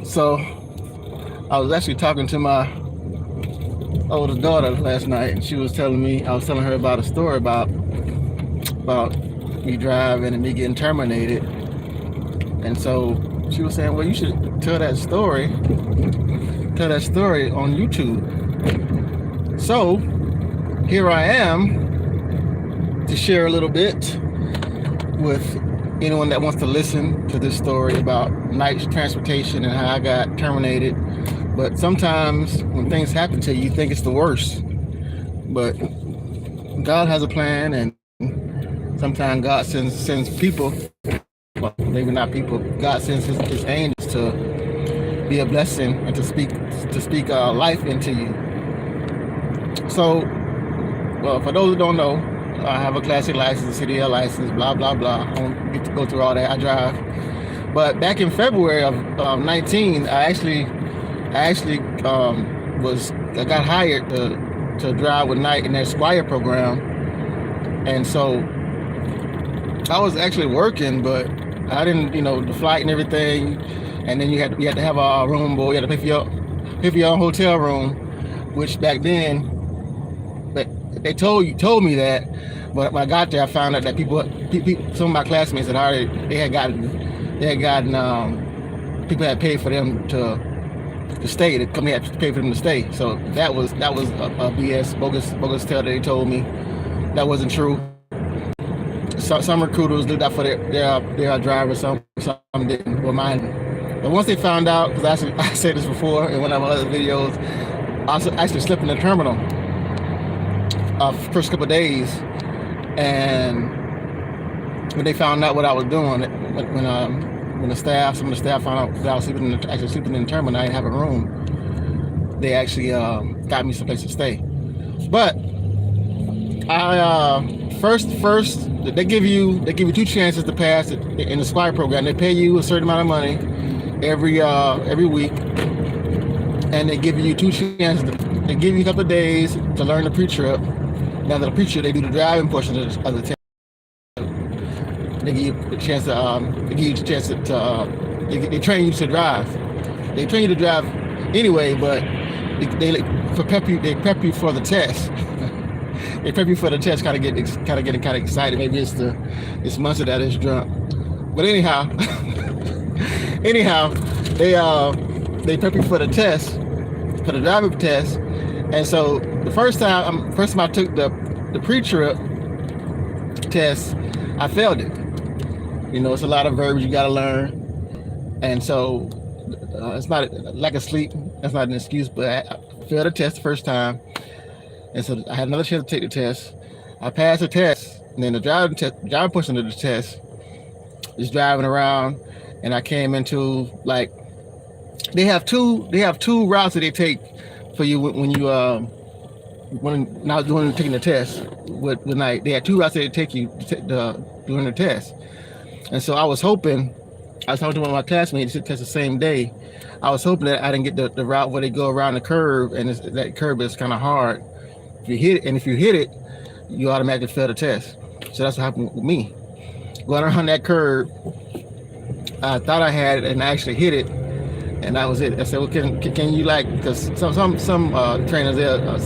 So I was actually talking to my oldest daughter last night, and she was telling me, I was telling her about a story about me driving and me getting terminated. And so she was saying, well, you should tell that story on YouTube. So here I am to share a little bit with anyone that wants to listen to this story about night transportation and how I got terminated. But sometimes when things happen to you, you think it's the worst. But God has a plan, and sometimes God sends people, well, maybe not people. God sends his angels to be a blessing and to speak life into you. So, well, for those who don't know, I have a classic license, CDL license, blah blah blah. I don't get to go through all that. I drive. But back in February of 19, I got hired to drive with Night in their Squire program, and so I was actually working, but I didn't, the flight and everything, and then you had to have a room, boy. You had to pay for your own hotel room, which back then, but they told me that, but when I got there, I found out that some of my classmates had gotten people had paid for them to stay. The company had paid for them to stay. So that was a BS, bogus tale that they told me. That wasn't true. Some recruiters did that for their drivers. Some didn't. Well, mine. But once they found out, because I said this before in one of my other videos, I actually slept in the terminal first couple of days, and when they found out what I was doing, when some of the staff found out that I was sleeping in the terminal, I didn't have a room. They actually got me someplace to stay. But first they give you 2 chances to pass it in the Squire program. They pay you a certain amount of money every week, and they give you 2 chances. They give you a couple of days to learn the pre-trip. Now the pre-trip, they do the driving portion of the test. They give you a chance they train you to drive. They train you to drive anyway, but they prep you for the test. They prep you for the test, kind of getting excited. Maybe it's Munster that is drunk. But anyhow, they prep you for the test, for the driving test. And so the first time I took the pre-trip test, I failed it. It's a lot of verbs you got to learn, and so it's not lack of sleep. That's not an excuse, but I failed the test the first time, and so I had another chance to take the test. I passed the test, and then the driving portion of the test is driving around, and I came into they have two routes that they take for you when you taking the test with Night. They had 2 routes that they take you during the test. And so I was talking to one of my classmates that test the same day. I was hoping that I didn't get the route where they go around the curve, and that curve is kind of hard. If you hit it, you automatically fail the test. So that's what happened with me. Going around that curve, I thought I had it, and I actually hit it, and that was it. I said, well, can you because some trainers, they'll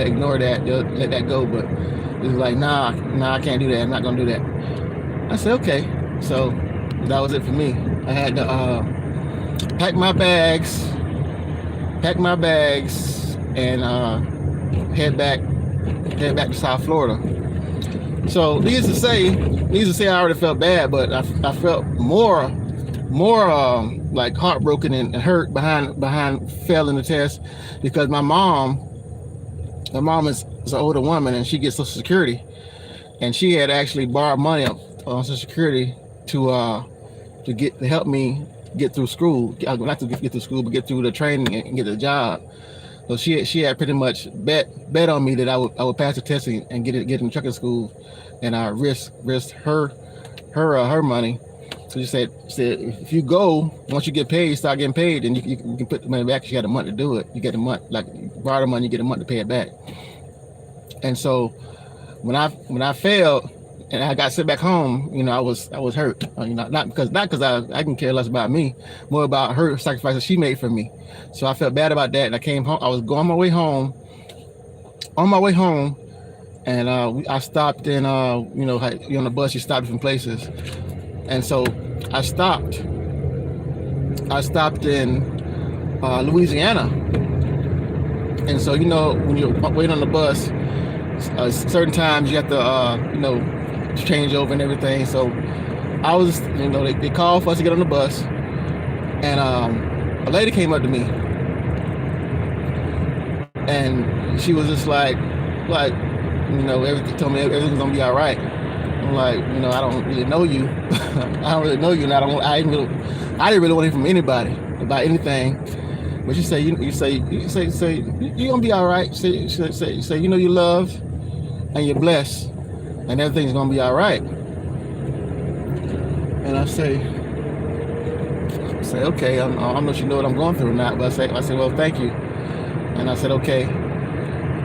ignore that, they'll let that go, but it was like, nah, I can't do that. I'm not gonna do that. I said, okay. So that was it for me. I had to pack my bags and head back to South Florida. So needless to say I already felt bad, but I felt more like heartbroken and hurt behind failing the test, because my mom is an older woman, and she gets Social Security, and she had actually borrowed money on Social Security to help me get through school. Not to get through school, but get through the training and get a job. So she had pretty much bet on me that I would pass the test and get in trucking school, and I risk her money. So she said if you go, once you get paid, start getting paid, then you can put the money back. You got a month to do it. You get a month, like borrow the money, you get a month to pay it back. And so when I failed, and I got sent back home. I was hurt. Not because I can care less about me, more about her sacrifices she made for me. So I felt bad about that, and I came home. I was going my way home. On my way home, and I stopped in. You're on the bus. You stop different places, and so I stopped. I stopped in Louisiana, and so when you're waiting on the bus, certain times you have to change over and everything. So I was, they called for us to get on the bus, and a lady came up to me, and she was just like, everything, told me everything's gonna be all right. I'm like, I don't really know you. I don't really know you, and I didn't really want to hear from anybody about anything. But you say you're gonna be all right. Say you're loved and you're blessed, and everything's gonna be all right. And I say okay. I don't know if you know what I'm going through or not, but I say well, thank you. And I said okay.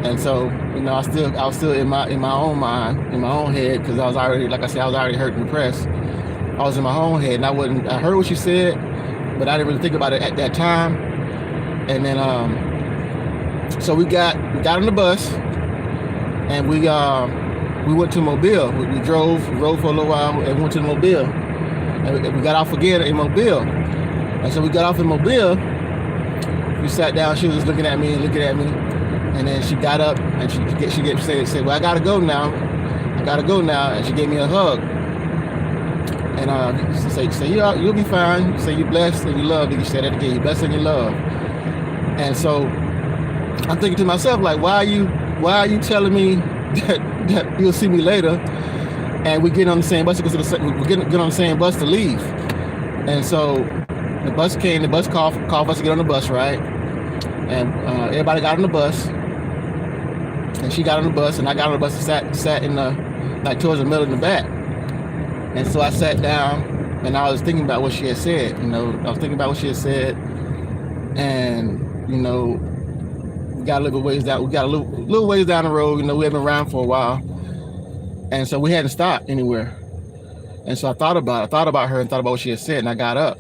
And so I was still in my own mind, in my own head, because I was already, like I said, I was already hurt and depressed. I was in my own head, and I heard what she said, but I didn't really think about it at that time. And then so we got on the bus, and we went to Mobile. We drove for a little while and went to Mobile. And we got off again in Mobile. And so we got off in Mobile. We sat down. She was looking at me. And then she got up and she said, well, I gotta go now. And she gave me a hug. And she said, you'll be fine. Say you're blessed and you love. You said that again. You're blessed and you love. And so I'm thinking to myself, like, why are you telling me that you'll see me later? And we get on the same bus because we get on the same bus to leave. And so the bus came. The bus called for us to get on the bus, right? And everybody got on the bus. And she got on the bus, and I got on the bus and sat in towards the middle in the back. And so I sat down, and I was thinking about what she had said. And we got a little ways down. We got a little ways down the road. We had been around for a while, and so we hadn't stopped anywhere. And so I thought about her and thought about what she had said, and I got up.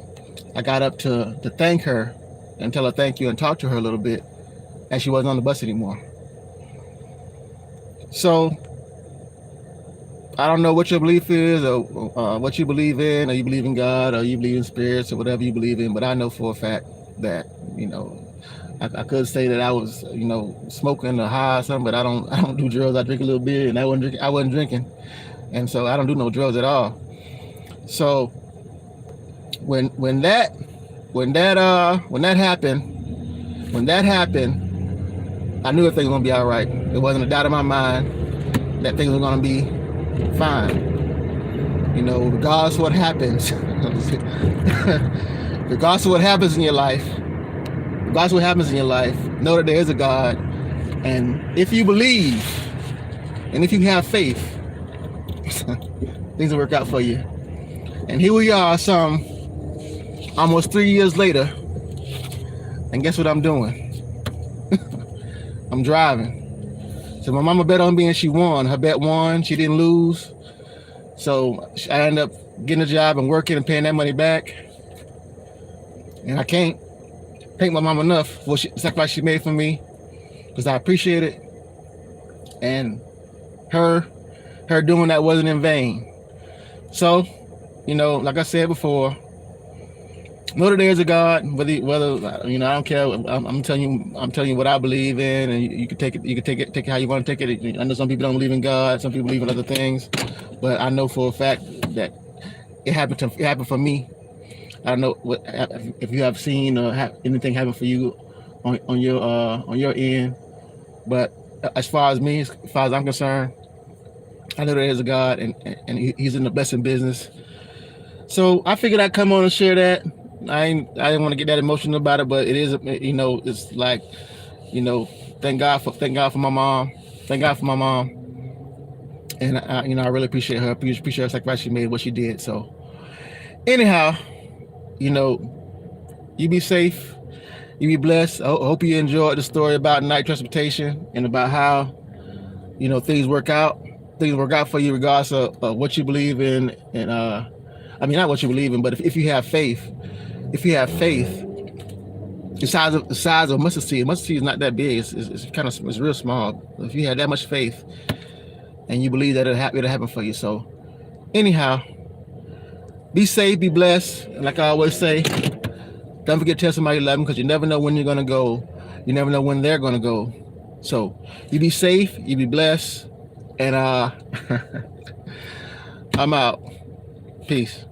To thank her and tell her thank you and talk to her a little bit, and she wasn't on the bus anymore. So I don't know what your belief is, or what you believe in, or you believe in God, or you believe in spirits, or whatever you believe in. But I know for a fact that I could say that I was smoking or high or something, but I don't do drugs. I drink a little bit, and I wasn't drinking, and so I don't do no drugs at all. So when that happened, I knew everything was gonna be all right. There wasn't a doubt in my mind that things were gonna be fine. Regardless of what happens, regardless of what happens in your life, know that there is a God, and if you believe, and if you have faith, things will work out for you. And here we are, some almost 3 years later, and guess what I'm doing? I'm driving. So my mama bet on me and she won. Her bet won. She didn't lose. So I ended up getting a job and working and paying that money back. And I can't thank my mom enough for the sacrifice she made for me, because I appreciate it. And her doing that wasn't in vain. So, like I said before, know that there's a God. Whether I don't care. I'm telling you what I believe in, and you can take it how you want to take it. I know some people don't believe in God, some people believe in other things, but I know for a fact that it happened for me. I don't know if you have seen or have anything happen for you on your end, but as far as I'm concerned, I know there is a God, and He's in the blessing business. So I figured I'd come on and share that. I didn't want to get that emotional about it, but it is, it's like, thank God for my mom. Thank God for my mom. And I really appreciate her. Appreciate her sacrifice she made, what she did. So anyhow, you be safe. You be blessed. I hope you enjoyed the story about night transportation and about how, things work out. things work out for you regardless of what you believe in. And I mean, not what you believe in, but if you have faith, the size of mustard seed is not that big. It's real small. If you have that much faith and you believe that it'll happen for you. So anyhow, be safe, be blessed. Like I always say, don't forget to tell somebody you love them, because you never know when you're gonna go. You never know when they're gonna go. So you be safe, you be blessed, and I'm out. Peace.